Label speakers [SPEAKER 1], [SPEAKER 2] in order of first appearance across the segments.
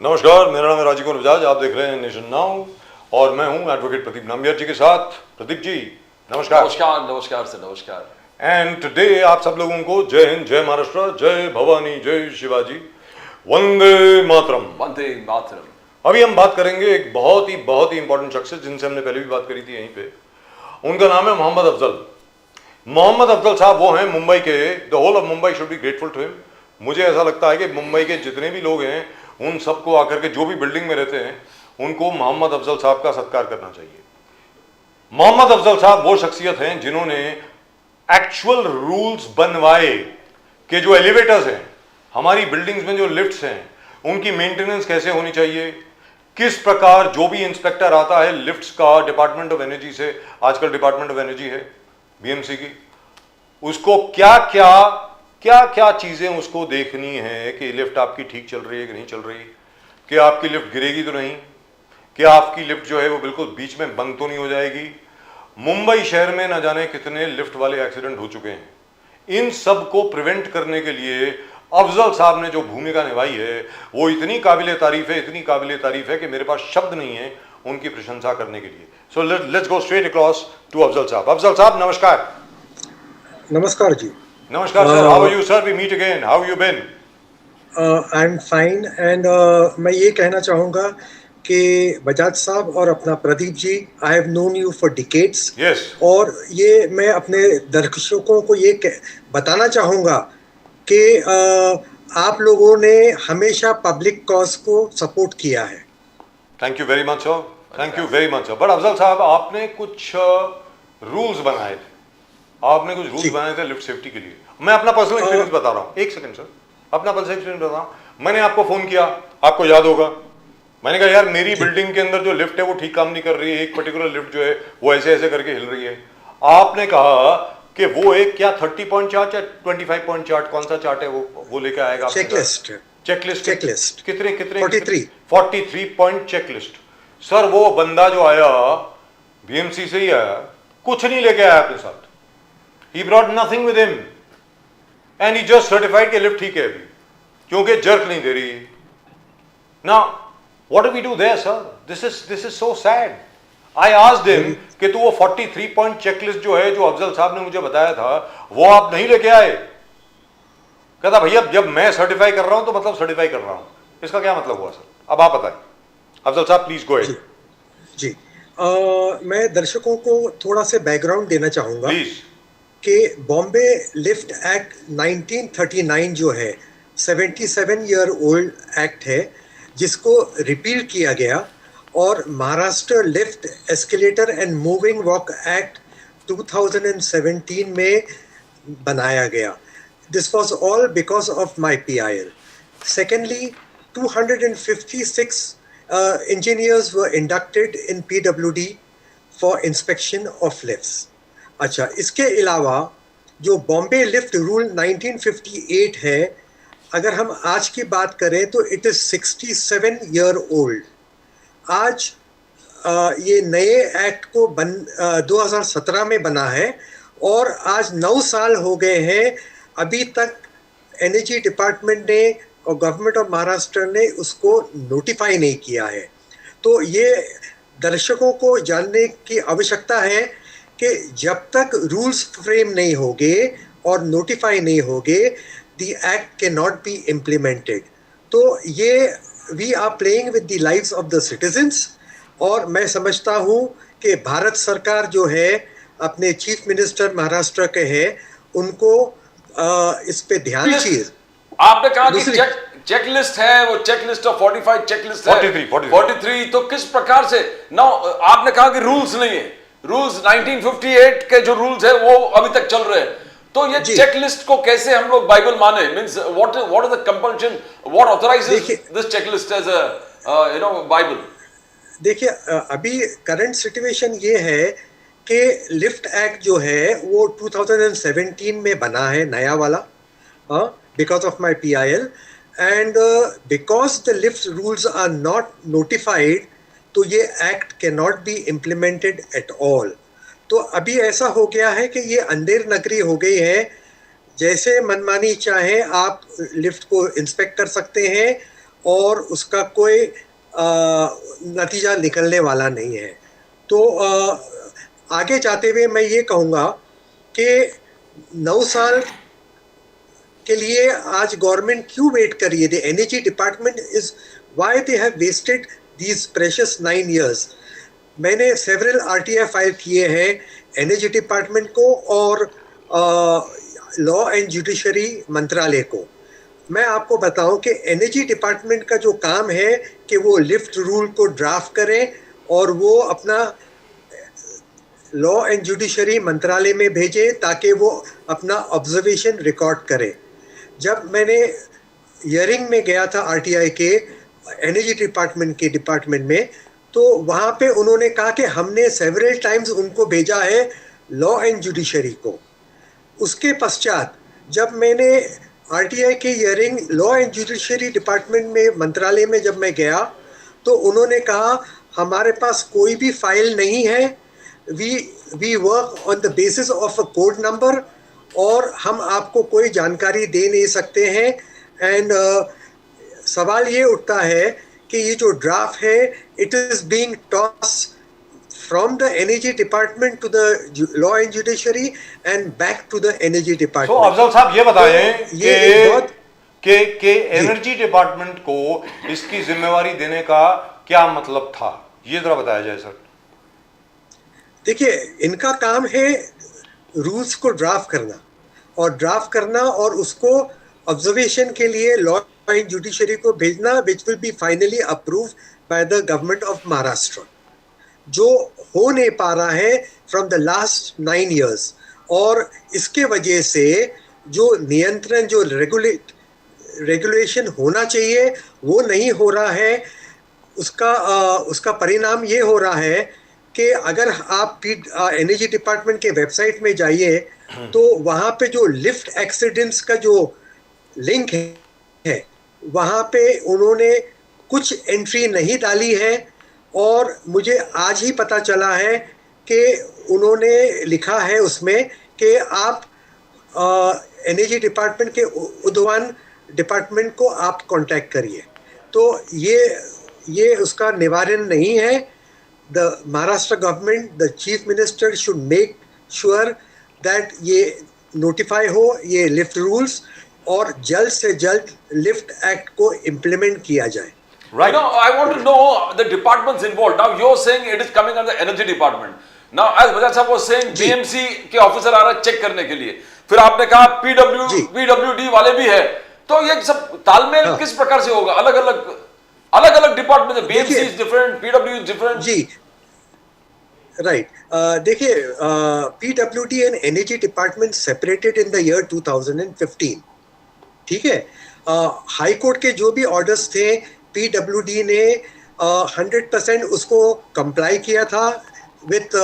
[SPEAKER 1] नमस्कार, मेरा नाम है राजीव कुमार बजाज। आप देख रहे हैं नेशन नाउ और मैं हूं एडवोकेट प्रदीप नाम्बियर जी के साथ। प्रदीप जी नमस्कार।
[SPEAKER 2] नमस्कार नमस्कार सर, नमस्कार।
[SPEAKER 1] एंड टुडे आप सब लोगों को जय हिंद, जय महाराष्ट्र, जय भवानी, जय शिवाजी, वंदे मातरम।
[SPEAKER 2] वंदे मातरम।
[SPEAKER 1] अभी हम बात करेंगे एक बहुत ही इंपॉर्टेंट शख्स से जिनसे हमने पहले भी बात करी थी यहीं पे। उनका नाम है मोहम्मद अफजल। मोहम्मद अफजल साहब वो हैं मुंबई के। The whole of Mumbai should be grateful to him. मुझे ऐसा लगता है कि मुंबई के जितने भी लोग हैं उन सबको आकर के, जो भी बिल्डिंग में रहते हैं, उनको मोहम्मद अफजल साहब का सत्कार करना चाहिए। मोहम्मद अफजल साहब वो शख्सियत हैं जिन्होंने एक्चुअल रूल्स बनवाए कि जो एलिवेटर्स हैं, हमारी बिल्डिंग्स में जो लिफ्ट्स हैं, उनकी मेंटेनेंस कैसे होनी चाहिए, किस प्रकार जो भी इंस्पेक्टर आता है लिफ्ट्स का डिपार्टमेंट ऑफ एनर्जी से, आजकल डिपार्टमेंट ऑफ एनर्जी है बीएमसी की, उसको क्या क्या चीजें उसको देखनी है कि लिफ्ट आपकी ठीक चल रही है कि नहीं चल रही, कि आपकी लिफ्ट गिरेगी तो नहीं, कि आपकी लिफ्ट जो है वो बिल्कुल बीच में बंद तो नहीं हो जाएगी। मुंबई शहर में न जाने कितने लिफ्ट वाले एक्सीडेंट हो चुके हैं। इन सब को प्रिवेंट करने के लिए अफजल साहब ने जो भूमिका निभाई है वो इतनी काबिले तारीफ है, इतनी काबिले तारीफ है कि मेरे पास शब्द नहीं है उनकी प्रशंसा करने के लिए। So let's go straight across to Afzal Sahab. Afzal Sahab नमस्कार।
[SPEAKER 3] नमस्कार जी।
[SPEAKER 1] नमस्कार sir, how are you sir? We meet again, how you been?
[SPEAKER 3] I am fine and मैं ये कहना चाहूँगा कि बजाज साहब और अपना Pradeep ji, I have known you for decades.
[SPEAKER 1] Yes.
[SPEAKER 3] और ये मैं अपने दर्शकों को ये बताना चाहूँगा कि आप लोगों ने हमेशा पब्लिक कॉज को सपोर्ट किया है।
[SPEAKER 1] Thank you very much sir, thank you very much sir. But Afzal साहब, आपने कुछ रूल्स बनाए थे, आपने कुछ रूल्स बनाए थे लिफ्ट सेफ्टी के लिए। मैं अपना पर्सनल एक्सपीरियंस बता रहा हूँ। एक सेकंड सर, अपना पर्सनल एक्सपीरियंस बता रहा हूँ। मैंने आपको फोन किया, आपको याद होगा, मैंने कहा यार मेरी बिल्डिंग के अंदर जो लिफ्ट है वो ठीक काम नहीं कर रही है, एक पर्टिकुलर लिफ्ट जो है वो ऐसे ऐसे करके हिल रही है। आपने कहा कि वो एक क्या 30 पॉइंट चार्ट या 25 पॉइंट चार्ट, कौन सा चार्ट है वो लेके आएगा?
[SPEAKER 3] चेकलिस्ट।
[SPEAKER 1] चेकलिस्ट कितने
[SPEAKER 3] 43
[SPEAKER 1] पॉइंट चेकलिस्ट। सर वो बंदा जो आया बीएमसी से ही आया, कुछ नहीं लेके आया अपने साथ। He brought nothing with him and he just certified कि लिफ्ट ठीक है अभी, क्योंकि जर्क नहीं दे रही। Now what do we do there sir? This is so sad. I asked him कि तू वो 43 पॉइंट चेकलिस्ट जो है, जो अफजल साहब ने मुझे बताया था, वो आप नहीं लेके आए। कहता भैया जब मैं सर्टिफाई कर रहा हूं तो मतलब सर्टिफाई कर रहा हूं, इसका क्या मतलब हुआ सर? अब आप बताएं। अफजल साहब प्लीज गो अहेड।
[SPEAKER 3] जी, मैं दर्शकों को थोड़ा सा बैकग्राउंड देना चाहूँगा कि बॉम्बे लिफ्ट एक्ट 1939 जो है 77 ईयर ओल्ड एक्ट है, जिसको रिपील किया गया, और Maharashtra lift escalator and moving walk act 2017 में बनाया गया। This was all because of my PIL. Secondly, 256 engineers were inducted in PWD for inspection of lifts. अच्छा, इसके अलावा जो बॉम्बे लिफ्ट रूल 1958 है, अगर हम आज की बात करें तो इट इज़ 67 ईयर ओल्ड। आज ये नए एक्ट को 2017 में बना है और आज 9 साल हो गए हैं। अभी तक एनर्जी डिपार्टमेंट ने और गवर्नमेंट ऑफ महाराष्ट्र ने उसको नोटिफाई नहीं किया है। तो ये दर्शकों को जानने की आवश्यकता है कि जब तक रूल्स फ्रेम नहीं होंगे और नोटिफाई नहीं होंगे, the act can not be implemented. तो ये we are playing with the lives of the citizens. और मैं समझता हूँ कि भारत सरकार जो है, अपने चीफ मिनिस्टर महाराष्ट्र के हैं, उनको इस पे ध्यान चाहिए।
[SPEAKER 2] आपने कहा कि चेकलिस्ट है, वो चेकलिस्ट ऑफ 45 चेकलिस्ट है 43। तो किस प्रकार से ना, आपने कहा कि रूल्स नहीं है, रूल्स 1958 के जो रूल्स है वो अभी तक चल रहे हैं, तो ये चेकलिस्ट को कैसे हम लोग बाइबल माने? Means what is the compulsion, what authorises this checklist as a Bible? देखिए,
[SPEAKER 3] अभी करंट सिचुएशन ये है कि लिफ्ट एक्ट जो है वो 2017 में बना है, नया वाला, because of my PIL, and because the lift rules are not notified, तो ये act can not be implemented at all. तो अभी ऐसा हो गया है कि ये अंधेर नगरी हो गई है। जैसे मनमानी चाहे आप लिफ्ट को इंस्पेक्ट कर सकते हैं और उसका कोई नतीजा निकलने वाला नहीं है। तो आगे जाते हुए मैं ये कहूँगा कि 9 साल के लिए आज गवर्नमेंट क्यों वेट कर रही है? The energy department is why they have wasted these precious 9 years। मैंने सेवरल आरटीआई फाइल किए हैं एनर्जी डिपार्टमेंट को और लॉ एंड जुडिशरी मंत्रालय को। मैं आपको बताऊं कि एनर्जी डिपार्टमेंट का जो काम है कि वो लिफ्ट रूल को ड्राफ्ट करें और वो अपना लॉ एंड जुडिशरी मंत्रालय में भेजे ताकि वो अपना ऑब्जर्वेशन रिकॉर्ड करे। जब मैंने हियरिंग में गया था आरटीआई के एनर्जी डिपार्टमेंट में, तो वहाँ पे उन्होंने कहा कि हमने सेवरल टाइम्स उनको भेजा है लॉ एंड जुडिशरी को। उसके पश्चात जब मैंने आरटीआई की hearing law and judiciary department में मंत्रालय में जब मैं गया, तो उन्होंने कहा हमारे पास कोई भी फाइल नहीं है, we work on the basis of a code number और हम आपको कोई जानकारी दे नहीं सकते हैं। एंड सवाल ये उठता है कि ये जो ड्राफ्ट है it is being toss from the energy department to the law and judiciary and back to the energy department।
[SPEAKER 1] तो अफजल साहब ये बताएं कि एनर्जी
[SPEAKER 3] जी।
[SPEAKER 1] डिपार्टमेंट को इसकी जिम्मेवारी देने का क्या मतलब था, ये जरा बताया जाए सर।
[SPEAKER 3] देखिए, इनका काम है रूल्स को ड्राफ्ट करना और उसको ऑब्जर्वेशन के लिए लॉ एंड जुडिशरी को भेजना, which will be finally approve by the government of Maharashtra, जो हो नहीं पा रहा है फ्रॉम द लास्ट 9 years। और इसके वजह से जो नियंत्रण, जो रेगुलेशन होना चाहिए वो नहीं हो रहा है। उसका परिणाम ये हो रहा है कि अगर आप एनर्जी डिपार्टमेंट के वेबसाइट में जाइए तो वहाँ पे जो लिफ्ट एक्सीडेंट्स का जो लिंक है वहाँ पे उन्होंने कुछ एंट्री नहीं डाली है। और मुझे आज ही पता चला है कि उन्होंने लिखा है उसमें कि आप एनर्जी डिपार्टमेंट के उद्यान डिपार्टमेंट को आप कांटेक्ट करिए। तो ये उसका निवारण नहीं है। The Maharashtra government, the chief minister should make sure that ये नोटिफाई हो ये लिफ्ट रूल्स और जल्द से जल्द लिफ्ट एक्ट को इम्प्लीमेंट किया जाए।
[SPEAKER 2] Right. You know, I want to know the departments involved. Now you're saying it is coming under the energy department. Now as Bajaj Sahab was saying, BMC के officer आ रहा है check करने के लिए, फिर आपने कहा PWD वाले भी है, तो ये सब तालमेल किस प्रकार से होगा? अलग अलग डिपार्टमेंट है, BMC is different, PWD is different।
[SPEAKER 3] जी, राइट। देखिए, PWD and energy department separated in the year 2015। ठीक है, हाई कोर्ट के जो भी ऑर्डर्स थे PWD ने 100% उसको कंप्लाई किया था विथ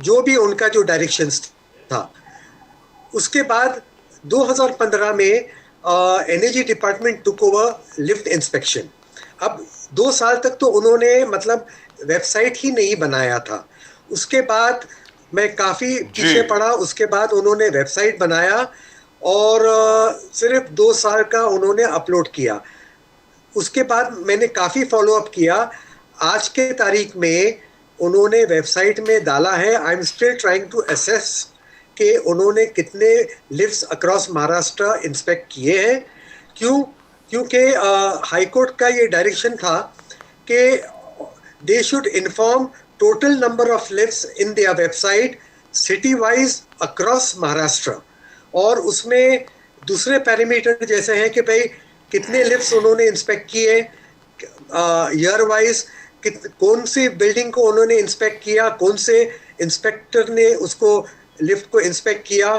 [SPEAKER 3] जो भी उनका जो डायरेक्शंस था। उसके बाद 2015 में energy department took over lift inspection. अब 2 साल तक तो उन्होंने मतलब वेबसाइट ही नहीं बनाया था। उसके बाद मैं काफ़ी पीछे पड़ा, उसके बाद उन्होंने वेबसाइट बनाया और सिर्फ 2 साल का उन्होंने अपलोड किया। उसके बाद मैंने काफ़ी फॉलोअप किया। आज के तारीख में उन्होंने वेबसाइट में डाला है, I am still trying to assess कि उन्होंने कितने लिफ्ट्स अक्रॉस महाराष्ट्र इंस्पेक्ट किए हैं। क्योंकि हाई कोर्ट का ये डायरेक्शन था कि they should inform total number of lifts in their website city wise across Maharashtra. और उसमें दूसरे पैरामीटर जैसे हैं कि भाई कितने लिफ्ट्स उन्होंने इंस्पेक्ट किए, ईयर वाइज कौन सी बिल्डिंग को उन्होंने इंस्पेक्ट किया, कौन से इंस्पेक्टर ने उसको लिफ्ट को इंस्पेक्ट किया,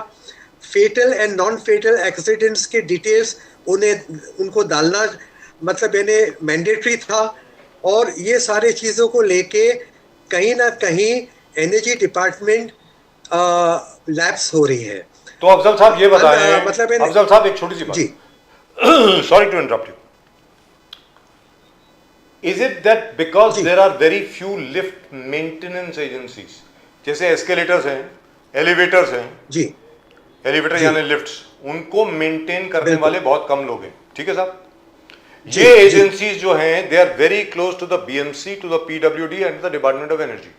[SPEAKER 3] fatal and non fatal accidents के डिटेल्स उनको डालना मतलब यानी मैंडेटरी था। और ये सारे चीज़ों को लेके कहीं ना कहीं एनर्जी डिपार्टमेंट लैप्स हो रही है।
[SPEAKER 1] तो अफजल साहब ये बताएं, मतलब अफजल साहब एक छोटी सी बात,
[SPEAKER 3] जी,
[SPEAKER 1] sorry to interrupt you. Is it that because there are very few lift maintenance agencies, जैसे एस्केलेटर्स हैं, एलिवेटर्स हैं,
[SPEAKER 3] जी,
[SPEAKER 1] एलिवेटर यानी लिफ्ट्स, उनको मेंटेन करने वाले बहुत कम लोग हैं, ठीक है साहब? ये एजेंसीज जो हैं they are very close to the BMC, to the PWD and the department of energy.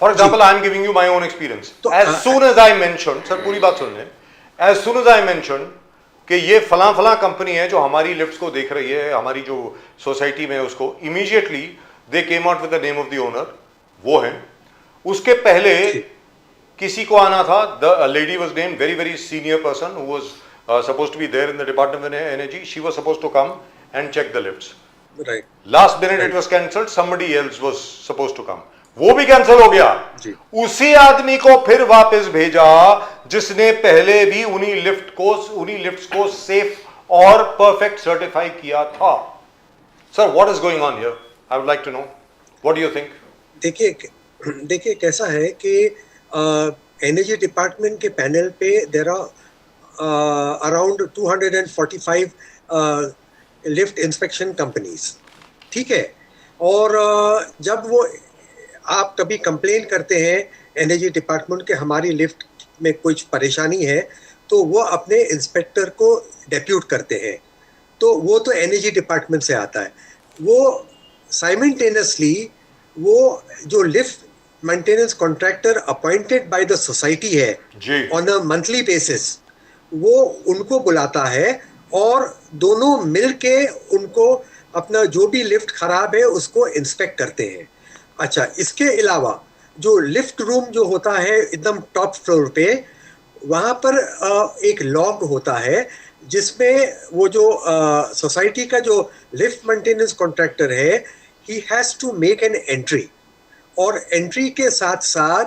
[SPEAKER 1] For example I am giving you my own experience. As soon as I mention, sir पूरी बात सुन लें, as soon as I mention कि ये फला फला company है जो हमारी लिफ्ट्स को देख रही है, हमारी जो सोसाइटी में उसको, immediately they came out with the name of the owner, वो है. उसके पहले किसी को आना था, the lady was named, very very senior person who was supposed to be there in the Department of Energy. She was supposed to come and check the lifts.
[SPEAKER 3] Right.
[SPEAKER 1] Last minute it was cancelled. Somebody else was supposed to come. वो भी cancel हो गया. उसी आदमी को फिर वापस भेजा जिसने पहले भी उन्हीं लिफ्ट्स को सेफ और परफेक्ट सर्टिफाई किया था. Sir, what is going on here? I would like to know. What do you think?
[SPEAKER 3] देखिए कैसा है कि एनर्जी डिपार्टमेंट के पैनल पे there are around 245 lift inspection companies. ठीक है. और जब वो आप कभी कंप्लेन करते हैं एनर्जी डिपार्टमेंट के हमारी लिफ्ट में कुछ परेशानी है, तो वो अपने इंस्पेक्टर को डेप्यूट करते हैं. तो वो तो एनर्जी डिपार्टमेंट से आता है. वो साइमल्टेनियसली वो जो lift maintenance contractor appointed by the society है ऑन अ मंथली बेसिस, वो उनको बुलाता है और दोनों मिलके उनको अपना जो भी लिफ्ट खराब है उसको इंस्पेक्ट करते हैं. अच्छा, इसके अलावा जो लिफ्ट रूम जो होता है एकदम टॉप फ्लोर पे, वहाँ पर एक लॉग होता है जिसमें वो जो सोसाइटी का जो लिफ्ट मेंटेनेंस कॉन्ट्रैक्टर है, he has to make an entry. और एंट्री के साथ साथ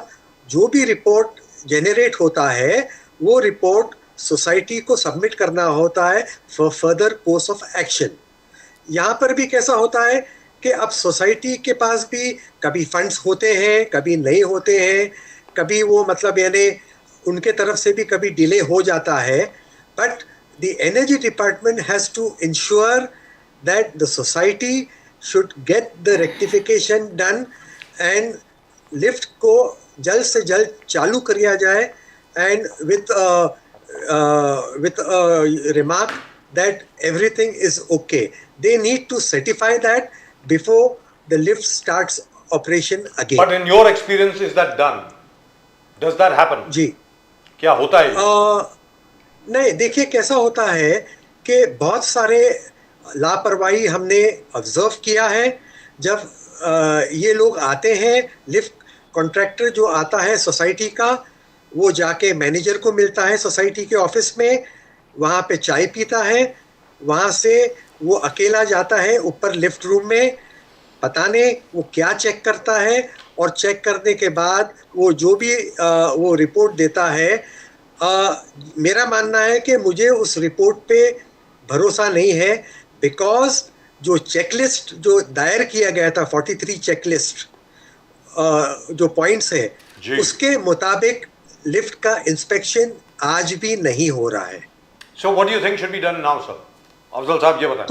[SPEAKER 3] जो भी रिपोर्ट जेनरेट होता है वो रिपोर्ट सोसाइटी को सबमिट करना होता है for further course of action. यहाँ पर भी कैसा होता है कि अब सोसाइटी के पास भी कभी फंड्स होते हैं, कभी नहीं होते हैं, कभी वो मतलब यानी उनके तरफ से भी कभी डिले हो जाता है. But the energy department has to ensure that the society should get the rectification done and lift को जल्द से जल्द चालू किया जाए, and with a remark that everything is okay. They need to certify that before the lift starts operation again.
[SPEAKER 1] But in your experience, is that done? Does that happen?
[SPEAKER 3] जी.
[SPEAKER 1] क्या होता है?
[SPEAKER 3] नहीं, देखिए कैसा होता है कि बहुत सारे लापरवाही हमने ऑब्जर्व किया है. जब ये लोग आते हैं, लिफ्ट कॉन्ट्रैक्टर जो आता है सोसाइटी का, वो जाके मैनेजर को मिलता है सोसाइटी के ऑफिस में, वहाँ पे चाय पीता है, वहाँ से वो अकेला जाता है ऊपर लिफ्ट रूम में, पता नहीं वो क्या चेक करता है, और चेक करने के बाद वो जो भी वो रिपोर्ट देता है, मेरा मानना है कि मुझे उस रिपोर्ट पे भरोसा नहीं है, बिकॉज जो चेकलिस्ट जो दायर किया गया था 43 चेकलिस्ट जो पॉइंट्स है, उसके मुताबिक लिफ्ट का इंस्पेक्शन आज भी नहीं हो रहा है.
[SPEAKER 1] So what do you think should be done now, sir? Afzal साहब ये बताएं.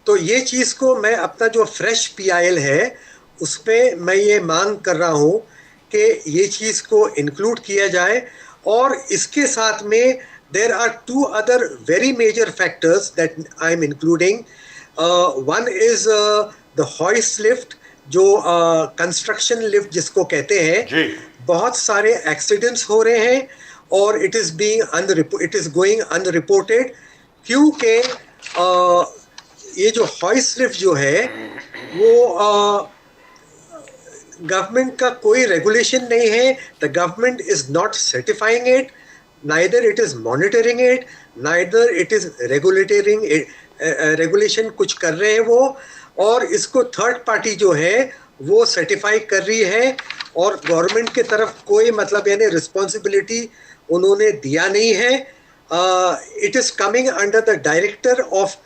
[SPEAKER 3] तो ये चीज़ को मैं अपना जो फ्रेश PIL है उसमें मैं ये मांग कर रहा हूँ कि ये चीज़ को इंक्लूड किया जाए. और इसके साथ में there are two other very major factors that I am including. One is the hoist lift, जो कंस्ट्रक्शन लिफ्ट जिसको कहते हैं. बहुत सारे एक्सीडेंट्स हो रहे हैं और इट इज गोइंग अनरिपोर्टेड, क्योंकि ये जो हॉइस्ट लिफ्ट जो है वो गवर्नमेंट का कोई रेगुलेशन नहीं है. The government is not certifying it, neither it is monitoring it, neither it is regulation कुछ कर रहे हैं वो, और इसको थर्ड पार्टी जो है वो सर्टिफाई कर रही है, और गवर्नमेंट के तरफ कोई मतलब यानी रिस्पॉन्सिबिलिटी उन्होंने दिया नहीं है. It is coming under the director of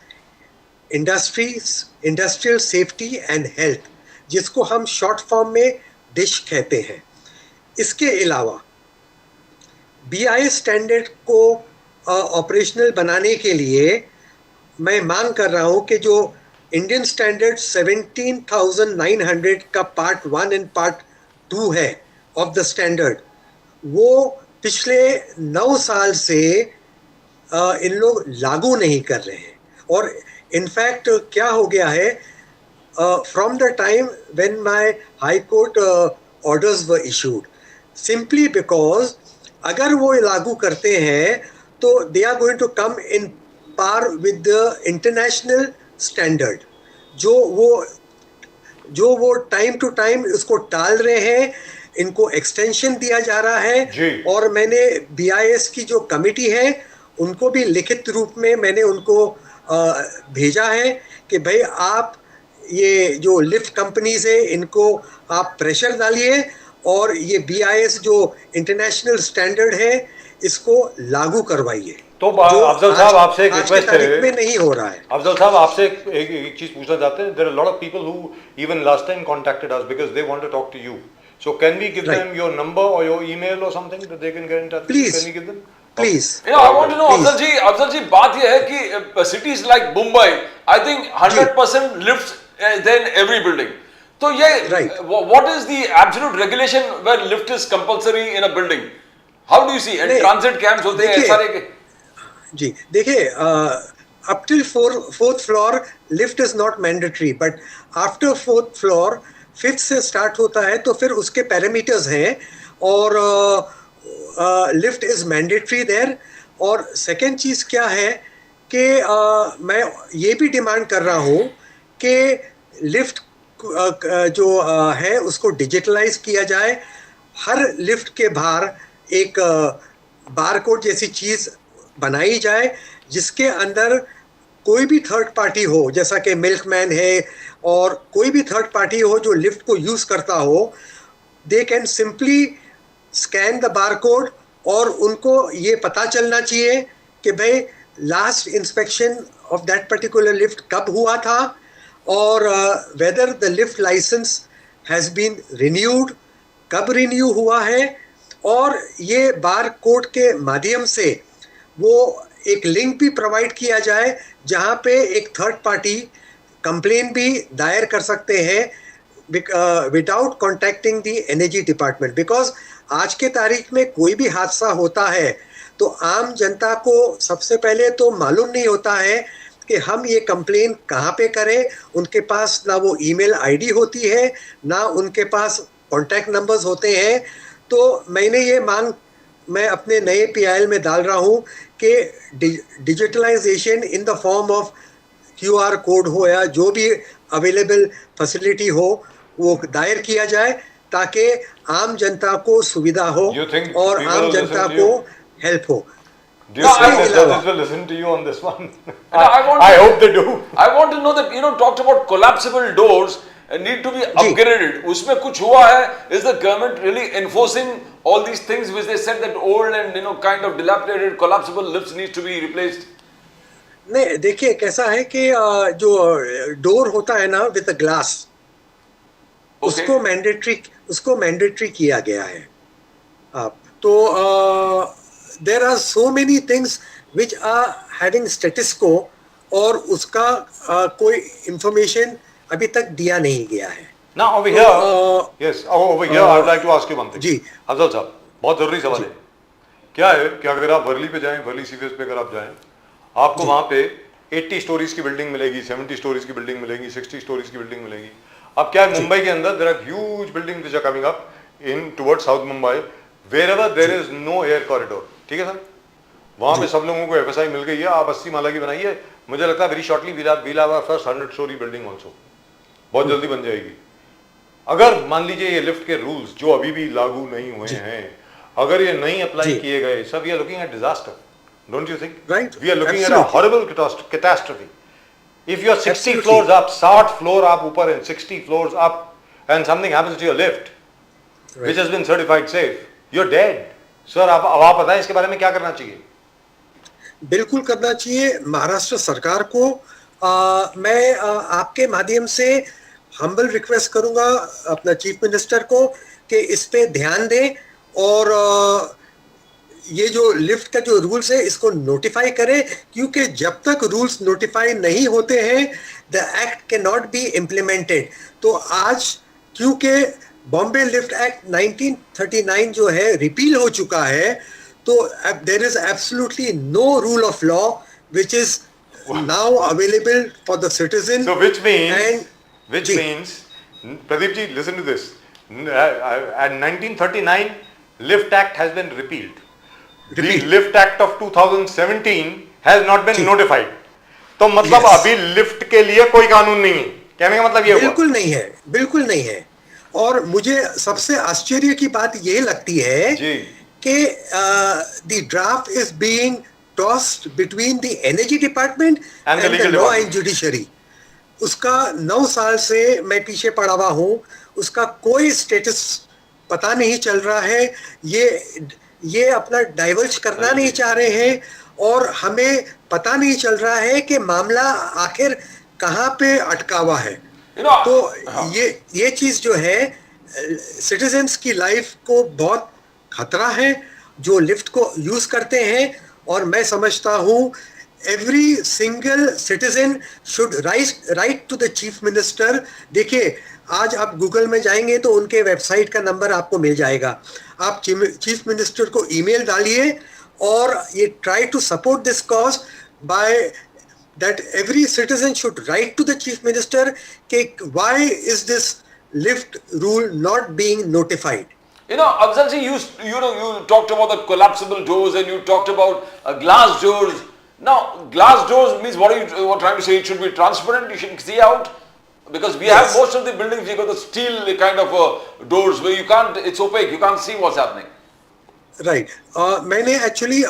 [SPEAKER 3] industrial safety and health, जिसको हम शॉर्ट फॉर्म में डिश कहते हैं. इसके अलावा BIS स्टैंडर्ड को ऑपरेशनल बनाने के लिए मैं मांग कर रहा हूँ कि जो इंडियन स्टैंडर्ड 17,900 का पार्ट 1 एंड पार्ट 2 है ऑफ द स्टैंडर्ड, वो पिछले 9 साल से इन लोग लागू नहीं कर रहे हैं. और इनफैक्ट क्या हो गया है, from the time when my High Court orders were issued, simply because अगर वो लागू करते हैं तो they are going to come in par with the international standard. जो वो टाइम टू टाइम इसको टाल रहे हैं, इनको एक्सटेंशन दिया जा रहा है। और मैंने BIS की जो कमेटी है उनको भी लिखित रूप में मैंने उनको भेजा है कि भाई आप ये जो लिफ्ट कंपनीज है इनको आप प्रेशर डालिए और ये BIS जो इंटरनेशनल स्टैंडर्ड है इसको लागू करवाइए।
[SPEAKER 1] तो अफजल साहब आपसे एक रिक्वेस्ट है,
[SPEAKER 3] में नहीं हो रहा है।
[SPEAKER 1] अफजल साहब आपसे एक चीज पूछना चाहते हैं। There are lot of people who even last time contacted us because they want to talk to you, so can we give them your number और योर ईमेल और something that they can get in touch? Can we give them
[SPEAKER 3] please?
[SPEAKER 2] I want to know Afzal ji बात ये है कि cities like Mumbai I think 100% lifts there in every building, तो ये what is the absolute regulation where lift is compulsory in a building? How do you see? And transit camps होते हैं सारे के?
[SPEAKER 3] जी देखिए, up till fourth floor lift is not mandatory, but after fourth floor fifth से start होता है तो फिर उसके पैरामीटर्स हैं और लिफ्ट इज मैंडेटरी देयर। और सेकेंड चीज़ क्या है कि मैं ये भी डिमांड कर रहा हूँ कि लिफ्ट जो है उसको डिजिटलाइज किया जाए। हर लिफ्ट के बाहर एक बारकोड जैसी चीज़ बनाई जाए जिसके अंदर कोई भी थर्ड पार्टी हो, जैसा कि मिल्कमैन है और कोई भी थर्ड पार्टी हो जो लिफ्ट को यूज़ करता हो, they can simply scan the barcode और उनको ये पता चलना चाहिए कि भाई last inspection of that particular lift कब हुआ था और whether the lift licence has been renewed, कब रिन्यू हुआ है। और ये बार कोड के माध्यम से वो एक लिंक भी प्रोवाइड किया जाए जहाँ पे एक थर्ड पार्टी कंप्लेन भी दायर कर सकते हैं without contacting the energy department. Because आज के तारीख में कोई भी हादसा होता है तो आम जनता को सबसे पहले तो मालूम नहीं होता है कि हम ये कंप्लेन कहाँ पे करें। उनके पास ना वो ईमेल आईडी होती है ना उनके पास कॉन्टैक्ट नंबर्स होते हैं। तो मैंने ये मांग मैं अपने नए PIL में डाल रहा हूँ कि digitalisation in the form of QR code हो या जो भी अवेलेबल फैसिलिटी हो वो दायर किया जाए ताकि आम जनता को सुविधा हो और आम जनता को हेल्प हो।
[SPEAKER 1] Do you think judges will listen to you on this one? I hope they do.
[SPEAKER 2] I want to know that, talked about collapsible doors need to be upgraded. उसमें कुछ हुआ है? Is the government really enforcing all these things which they said that old and kind of dilapidated collapsible lifts needs to be replaced?
[SPEAKER 3] नहीं, देखिए कैसा है कि जो डोर होता है ना विद ग्लास, उसको मैंडेटरी किया गया है। तो there are so many things which are having status quo और उसका कोई इंफॉर्मेशन अभी तक दिया नहीं गया है।
[SPEAKER 1] Now over here, yes, over here I would like to ask you one thing.
[SPEAKER 3] जी
[SPEAKER 1] अफजल साहब, बहुत जरूरी सवाल है। क्या है कि अगर आप वर्ली पे जाएं, वर्ली सीवेज पे अगर आप जाएं, आपको वहां पे 80 स्टोरीज की बिल्डिंग मिलेगी, 70 स्टोरीज की बिल्डिंग मिलेगी, 60 स्टोरीज की बिल्डिंग मिलेगी। अब क्या है, मुंबई के अंदर there are huge building which are coming up in towards south Mumbai wherever there is no air corridor. ठीक है सर, वहां पे सब लोगों को FSI मिल गई है, आप 80 माला की बनाइए। मुझे लगता है very shortly we'll have our first 100 storey building also, बहुत जल्दी बन जाएगी। अगर मान लीजिए ये लिफ्ट के रूल्स जो अभी भी लागू नहीं हुए हैं, अगर ये नहीं अप्लाई किए गए, sir we are looking at disaster, don't you think?
[SPEAKER 3] Right.
[SPEAKER 1] We are looking at a horrible catastrophe. If you're 60 floors up, 60 floor आप ऊपर हैं, 60 floors up, and something happens to your lift, which has been certified safe, you're dead. Sir, अब आप बताएं इसके बारे में क्या करना चाहिए?
[SPEAKER 3] बिल्कुल करना चाहिए महाराष्ट्र सरकार को। मैं आपके माध्यम से हम्बल रिक्वेस्ट करूंगा अपना चीफ मिनिस्टर को कि इस पे ध्यान दें और ये जो लिफ्ट का जो रूल्स है इसको नोटिफाई करें, क्योंकि जब तक रूल्स नोटिफाई नहीं होते हैं the act can not be implemented. तो आज क्योंकि बॉम्बे लिफ्ट एक्ट 1939 जो है रिपील हो चुका है, तो there is absolutely no rule of law which is now available for the citizen.
[SPEAKER 1] So which means,
[SPEAKER 3] and जी,
[SPEAKER 1] Pradeep ji, listen to this. At 1939, Lift Act has been repealed.
[SPEAKER 3] Repealed.
[SPEAKER 1] The Lift Act of 2017 has not been
[SPEAKER 3] जी,
[SPEAKER 1] notified. तो मतलब
[SPEAKER 3] yes,
[SPEAKER 1] अभी lift के लिए कोई कानून नहीं है, कहने का मतलब ये हुआ.
[SPEAKER 3] बिल्कुल नहीं है, बिल्कुल नहीं है. और मुझे सबसे आश्चर्य की बात ये लगती है
[SPEAKER 1] जी.
[SPEAKER 3] कि the draft is being tossed between the energy department
[SPEAKER 1] And the
[SPEAKER 3] and the
[SPEAKER 1] legal
[SPEAKER 3] law
[SPEAKER 1] department.
[SPEAKER 3] and judiciary. उसका 9 साल से मैं पीछे पड़ा हुआ हूँ, उसका कोई स्टेटस पता नहीं चल रहा है. ये अपना डाइवर्ज करना नहीं चाह रहे हैं और हमें पता नहीं चल रहा है कि मामला आखिर कहाँ पे अटका हुआ है. तो ये चीज जो है सिटीजन्स की लाइफ को बहुत खतरा है जो लिफ्ट को यूज करते हैं. और मैं समझता हूँ every single citizen should write to the chief minister. देखिए, आज आप गूगल में जाएंगे तो उनके वेबसाइट का नंबर आपको मिल जाएगा. आप चीफ मिनिस्टर को ईमेल डालिए और ये try to support this cause by that every citizen should write to the chief minister why is this lift rule not being notified.
[SPEAKER 2] Afzal ji, you talked about the collapsible doors and you talked about glass doors. Now, glass doors means what are you trying to say? It should be transparent, you should see out? Because we have most of the buildings, we got the steel kind of doors where you can't, it's opaque, you can't see what's happening.
[SPEAKER 3] Right. मैंने actually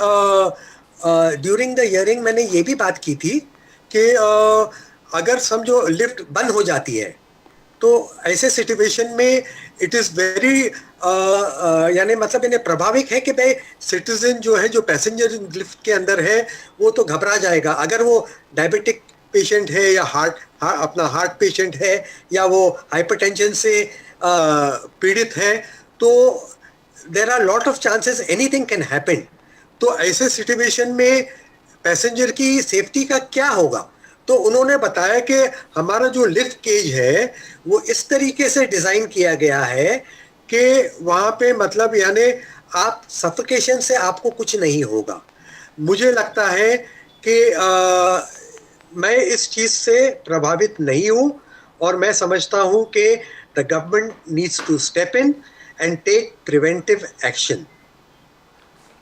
[SPEAKER 3] during the hearing मैंने ये भी बात की थी कि अगर समझो लिफ्ट बंद हो जाती है तो ऐसे सिचुएशन में इट इज़ वेरी यानी मतलब इन्हें प्रभावित है कि भाई सिटीजन जो है जो पैसेंजर लिफ्ट के अंदर है वो तो घबरा जाएगा. अगर वो डायबिटिक पेशेंट है या अपना हार्ट पेशेंट है या वो हाइपरटेंशन से पीड़ित है तो there are lot of chances anything can happen. तो ऐसे सिचुएशन में पैसेंजर की सेफ्टी का क्या होगा. तो उन्होंने बताया कि हमारा जो लिफ्ट केज है वो इस तरीके से डिज़ाइन किया गया है कि वहाँ पे मतलब यानी आप सफोकेशन से आपको कुछ नहीं होगा. मुझे लगता है कि मैं इस चीज़ से प्रभावित नहीं हूँ और मैं समझता हूँ कि the government needs to step in and take preventive action.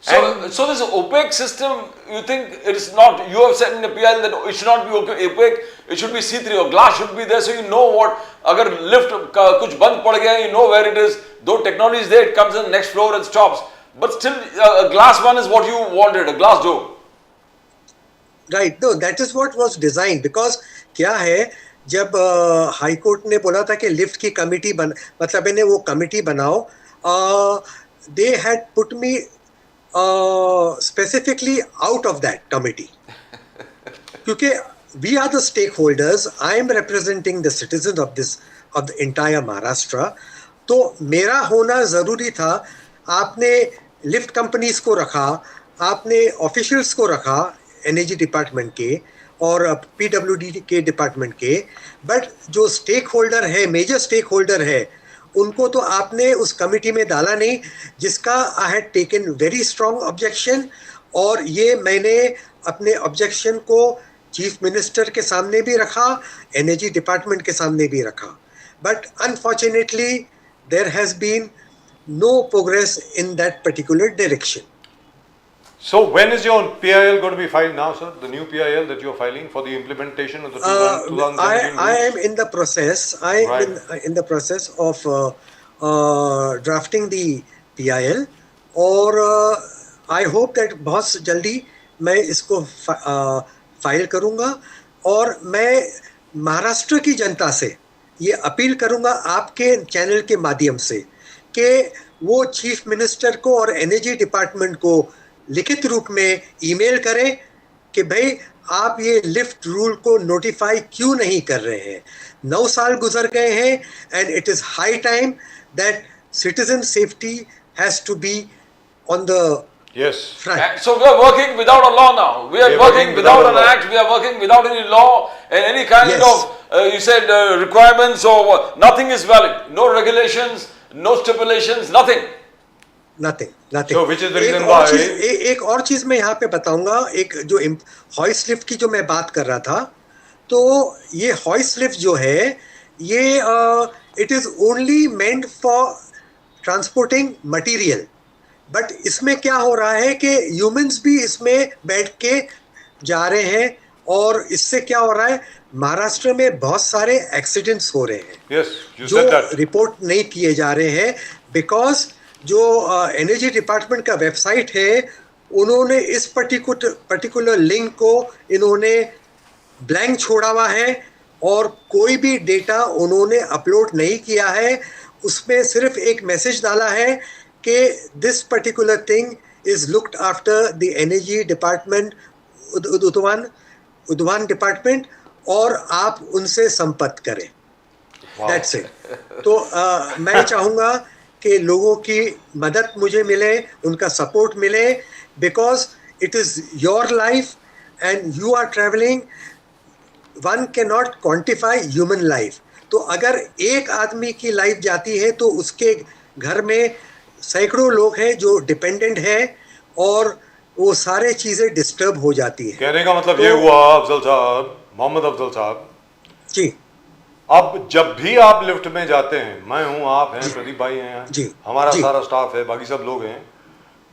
[SPEAKER 2] So this opaque system, you think it is not, you have said in the PIL that it should not be opaque, it should be see-through, or glass should be there so you know what, agar lift kuch band pad gaya, you know where it is, though technology is there, it comes in the next floor and stops, but still a glass one is what you wanted, a glass door.
[SPEAKER 3] Right, no, that is what was designed because क्या है जब high court ने बोला था कि lift की committee मतलब इन्हें वो कमिटी बनाओ, they had put me specifically out of that committee क्योंकि we are the stakeholders. I am representing the citizens of the entire Maharashtra. तो मेरा होना ज़रूरी था. आपने लिफ्ट कंपनीज को रखा, आपने ऑफिशियल्स को रखा एनर्जी डिपार्टमेंट के और पीडब्ल्यूडी के डिपार्टमेंट के, बट जो स्टेक होल्डर है, मेजर स्टेक होल्डर है, उनको तो आपने उस कमिटी में डाला नहीं, जिसका I had taken very strong objection. और ये मैंने अपने ऑब्जेक्शन को चीफ मिनिस्टर के सामने भी रखा, एनर्जी डिपार्टमेंट के सामने भी रखा. But unfortunately there has been no progress in that particular direction.
[SPEAKER 1] So when is your PIL going to be filed now, sir? The new PIL that you are filing for the implementation of the 2017
[SPEAKER 3] I am in the process. In the process of drafting the PIL, और I hope that बहुत जल्दी मैं इसको file करूँगा. और मैं महाराष्ट्र की जनता से ये अपील करूँगा आपके चैनल के माध्यम से कि वो चीफ मिनिस्टर को और एनर्जी डिपार्टमेंट को लिखित रूप में ईमेल करें कि भाई आप ये लिफ्ट रूल को नोटिफाई क्यों नहीं कर रहे हैं. 9 साल गुजर गए हैं and it is high time that citizen safety has to be on the front.
[SPEAKER 2] So we are working without a law now. We are working without an act. We are working without any law and any kind of you said requirements or nothing is valid. No regulations, no stipulations, nothing.
[SPEAKER 3] Nothing.
[SPEAKER 1] So which is the reason why
[SPEAKER 3] एक और चीज मैं यहाँ पे बताऊंगा, एक जो hoist lift की जो मैं बात कर रहा था, तो ये हॉइस्ट लिफ्ट जो है ये it is only meant for transporting material, but इसमें क्या हो रहा है कि ह्यूमंस भी इसमें बैठ के जा रहे हैं, और इससे क्या हो रहा है, महाराष्ट्र में बहुत सारे एक्सीडेंट्स हो रहे हैं।
[SPEAKER 1] Yes, you
[SPEAKER 3] जो
[SPEAKER 1] said that.
[SPEAKER 3] रिपोर्ट नहीं किए जा रहे हैं, बिकॉज जो एनर्जी डिपार्टमेंट का वेबसाइट है, उन्होंने इस पर्टिकुलर लिंक को इन्होंने ब्लैंक छोड़ा हुआ है, और कोई भी डेटा उन्होंने अपलोड नहीं किया है। उसमें सिर्फ एक मैसेज डाला है कि this particular thing is looked after the energy department, उद्यान डिपार्टमेंट, और आप उनसे संपर्क करें। That's it. तो मैं चाहूँगा कि लोगों की मदद मुझे मिले, उनका सपोर्ट मिले, because it is your life and you are travelling, one can not quantify human life. तो अगर एक आदमी की लाइफ जाती है तो उसके घर में सैकड़ों लोग हैं जो डिपेंडेंट हैं, और वो सारे चीज़ें डिस्टर्ब हो जाती हैं।
[SPEAKER 1] कहने का मतलब ये हुआ अफजल साहब, मोहम्मद अफजल साहब
[SPEAKER 3] जी,
[SPEAKER 1] अब जब भी आप लिफ्ट में जाते हैं, मैं हूं, आप हैं, प्रदीप भाई हैं,
[SPEAKER 3] जी,
[SPEAKER 1] हमारा
[SPEAKER 3] जी,
[SPEAKER 1] सारा स्टाफ है, बाकी सब लोग हैं,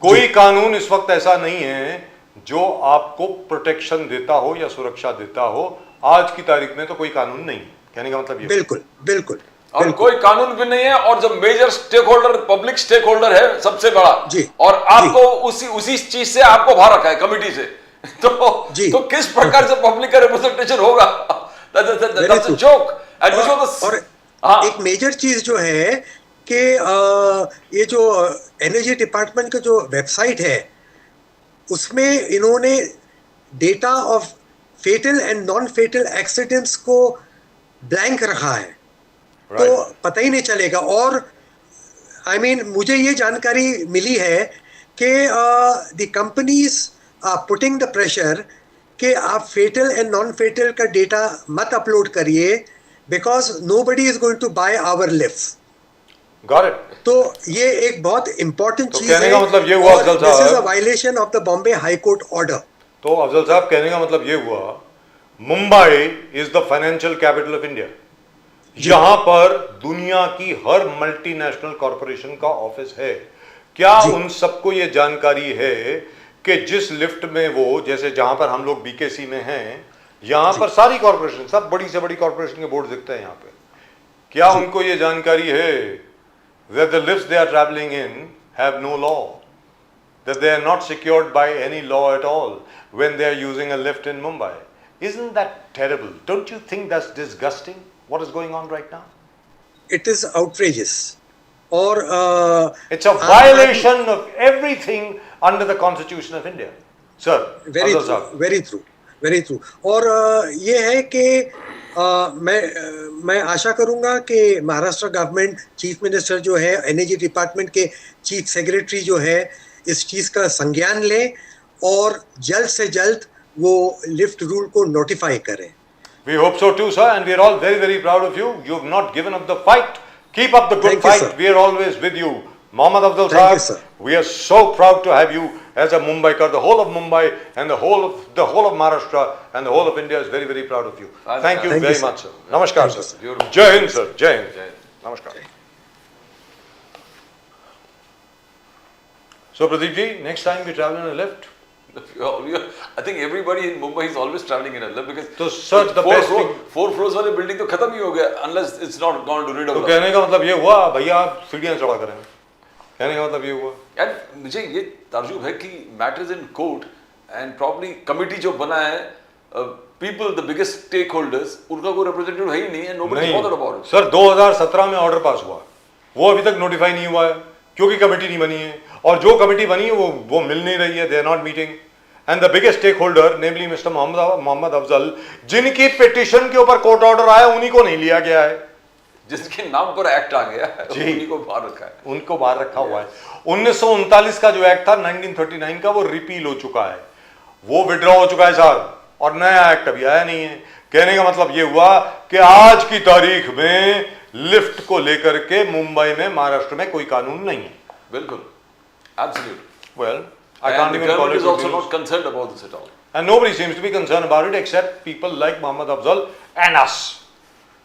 [SPEAKER 1] कोई कानून इस वक्त ऐसा नहीं है जो आपको प्रोटेक्शन देता हो या सुरक्षा देता हो। आज की तारीख में तो कोई कानून नहीं है। कहने का मतलब ये
[SPEAKER 3] बिल्कुल बिल्कुल
[SPEAKER 2] और
[SPEAKER 3] बिल्कुल।
[SPEAKER 2] कोई कानून भी नहीं है, और जो major stake holder, public stake holder है सबसे बड़ा,
[SPEAKER 3] जी,
[SPEAKER 2] और आपको उसी चीज से आपको बाहर रखा है, कमिटी से। तो किस प्रकार से पब्लिक का रिप्रेजेंटेशन होगा? That's a joke.
[SPEAKER 3] और एक मेजर चीज जो है कि ये जो एनर्जी डिपार्टमेंट का जो वेबसाइट है, उसमें इन्होंने data of fatal and non fatal accidents को ब्लैंक रखा है। तो पता ही नहीं चलेगा। और आई मीन मुझे ये जानकारी मिली है कि the companies are putting the pressure कि आप फेटल एंड नॉन फेटल का डेटा मत अपलोड करिए, because nobody is going to buy our lift.
[SPEAKER 1] Got it.
[SPEAKER 3] तो ये एक बहुत इंपॉर्टेंट
[SPEAKER 1] तो
[SPEAKER 3] चीज
[SPEAKER 1] कहने
[SPEAKER 3] है,
[SPEAKER 1] का मतलब ये हुआ अफजल
[SPEAKER 3] दिस इज अ
[SPEAKER 1] साहब,
[SPEAKER 3] violation of the Bombay high court order.
[SPEAKER 1] तो अफजल साहब कहने का मतलब ये हुआ, Mumbai is the financial capital of India. यहां पर दुनिया की हर मल्टीनेशनल कॉरपोरेशन का ऑफिस है। क्या उन सबको ये जानकारी है कि जिस लिफ्ट में वो, जैसे जहां पर हम लोग बीकेसी में हैं, यहां पर सारी कॉरपोरेशन, सब बड़ी से बड़ी कॉरपोरेशन के बोर्ड दिखते हैं यहां पे, क्या उनको ये जानकारी है that the lifts they are traveling in have no law, that they are not secured by any law at all when they are using a lift in Mumbai? Isn't that terrible? Don't you think that's disgusting, what is going on right now?
[SPEAKER 3] It is outrageous. और
[SPEAKER 1] It's a violation of everything under the Constitution of India. Sir,
[SPEAKER 3] very
[SPEAKER 1] Afzal
[SPEAKER 3] true,
[SPEAKER 1] साहब,
[SPEAKER 3] very true, very true. और ये है कि मैं आशा करूंगा कि Maharashtra government, chief minister जो है, एनर्जी डिपार्टमेंट के चीफ सेक्रेटरी जो है, इस चीज़ का संज्ञान ले और जल्द से जल्द वो लिफ्ट रूल को नोटिफाई करें।
[SPEAKER 1] we hope so too, sir, and we are all very, very proud of you. You have not given up the fight. Keep up the good
[SPEAKER 3] Thank you,
[SPEAKER 1] fight.
[SPEAKER 3] sir.
[SPEAKER 1] We are always with you. Mohammad Afzal
[SPEAKER 3] Thank you,
[SPEAKER 1] Sahab,
[SPEAKER 3] sir.
[SPEAKER 1] we are so proud to have you as a Mumbaikar. The whole of Mumbai and the whole of Maharashtra and the whole of India is very, very proud of you. Thank you
[SPEAKER 3] Thank you,
[SPEAKER 1] very
[SPEAKER 3] sir.
[SPEAKER 1] much, sir. Namaskar,
[SPEAKER 3] Thank you,
[SPEAKER 1] sir.
[SPEAKER 2] sir.
[SPEAKER 1] Jai Hind, sir. Jai Hind. Namaskar. So, Pradeep ji, next time we travel in a lift.
[SPEAKER 2] I think everybody in Mumbai is always traveling in a lift because
[SPEAKER 1] तो sir the best thing,
[SPEAKER 2] 4 floors वाली building तो खत्म ही हो गया unless it's not gone to
[SPEAKER 1] तो
[SPEAKER 2] redevelop।
[SPEAKER 1] कहने का मतलब ये हुआ भैया आप सीढ़ियां चढ़ा करें, कहने का मतलब ये हुआ।
[SPEAKER 2] यार मुझे ये ताज्जुब है कि matters in court and probably committee जो बना है, people the biggest stake holders, उनका कोई रिप्रेजेंटेटिव है ही नहीं है। Nobody bothered about it.
[SPEAKER 1] Sir 2017 में ऑर्डर पास हुआ, वो अभी तक नोटिफाई नहीं हुआ है क्योंकि कमेटी नहीं बनी है, और जो कमेटी बनी है वो मिल नहीं रही है, they are not meeting. And the biggest stake holder namely mister Mohammad Afzal, जिनकी पिटीशन के ऊपर कोर्ट ऑर्डर आया, उन्हीं को नहीं लिया गया है,
[SPEAKER 2] जिसके नाम पर एक्ट आ गया है,
[SPEAKER 1] जी,
[SPEAKER 2] उन्हीं को बाहर रखा है,
[SPEAKER 1] उनको बाहर रखा हुआ है। 1939 का जो एक्ट था 1939 का, वो रिपील हो चुका है, वो विड्रॉ हो चुका है साहब, और नया एक्ट अभी आया नहीं है। कहने का मतलब ये हुआ कि आज की तारीख में लिफ्ट को लेकर के मुंबई में, महाराष्ट्र में कोई कानून नहीं है।
[SPEAKER 2] बिल्कुल। Absolutely.
[SPEAKER 1] Well, I
[SPEAKER 2] And
[SPEAKER 1] can't
[SPEAKER 2] the
[SPEAKER 1] even call
[SPEAKER 2] government
[SPEAKER 1] it
[SPEAKER 2] is
[SPEAKER 1] good
[SPEAKER 2] also
[SPEAKER 1] news.
[SPEAKER 2] not concerned about this at all.
[SPEAKER 1] And nobody seems to be concerned about it except people like Mohammad Afzal and us.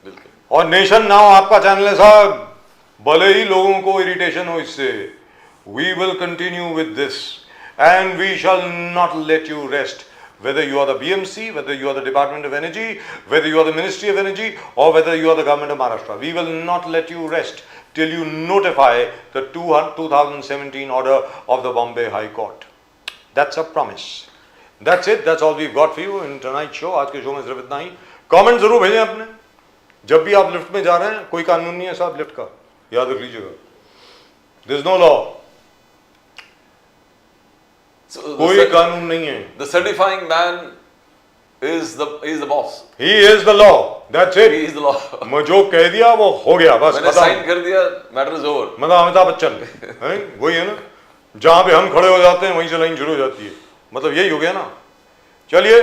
[SPEAKER 2] बिल्कुल.
[SPEAKER 1] और nation now आपका channel है साहब, भले ही लोगों को irritation हो इससे, we will continue with this and we shall not let you rest. Whether you are the BMC, whether you are the Department of Energy, whether you are the Ministry of Energy, or whether you are the government of Maharashtra, we will not let you rest till you notify the 2017 order of the Bombay High Court. That's a promise. That's it. That's all we've got for you in tonight's show. आज के show में सिर्फ इतना ही. Comment जरूर भेजें अपने. जब भी आप लिफ्ट में जा रहे हैं, कोई कानून नहीं है साहब लिफ्ट का, याद रख लीजिएगा. There is no law.
[SPEAKER 2] So
[SPEAKER 1] कोई कानून नहीं है.
[SPEAKER 2] the certifying man is the boss.
[SPEAKER 1] He is the law. That's it.
[SPEAKER 2] He is the law.
[SPEAKER 1] मैं जो कह दिया वो हो गया, बस
[SPEAKER 2] मैंने
[SPEAKER 1] खत्म.
[SPEAKER 2] साइन कर दिया, मैटर इज ओवर.
[SPEAKER 1] मतलब अमिताभ बच्चन हैं, वही है ना, जहां पे हम खड़े हो जाते हैं वहीं से लाइन शुरू हो जाती है, मतलब यही हो गया ना. चलिए,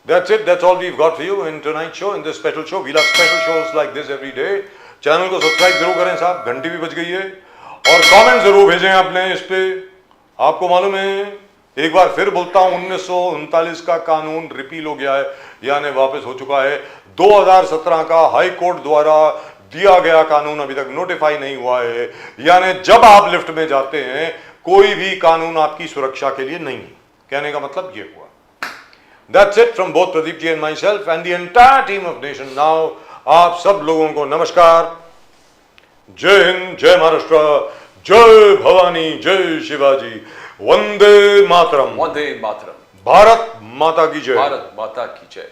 [SPEAKER 1] that's it. That's all we've got for you in tonight's show, in this special show. We'll have special shows like this every day. Channel को सब्सक्राइब जरूर करें साहब, घंटी भी बज गई है, और कमेंट जरूर भेजें आपने इस पे. आपको मालूम है, एक बार फिर बोलता हूं, 1939 का कानून रिपील हो गया है, यानी वापस हो चुका है. 2017 का हाई कोर्ट द्वारा दिया गया कानून अभी तक नोटिफाई नहीं हुआ है, यानी जब आप लिफ्ट में जाते हैं कोई भी कानून आपकी सुरक्षा के लिए नहीं. कहने का मतलब ये हुआ. That's it from both Pradeep ji and myself and the entire team of Nation Now. आप सब लोगों को नमस्कार. जय हिंद, जय महाराष्ट्र, जय भवानी, जय शिवाजी, वंदे मातरम.
[SPEAKER 2] वंदे मातरम.
[SPEAKER 1] भारत माता की जय.
[SPEAKER 2] भारत माता की जय.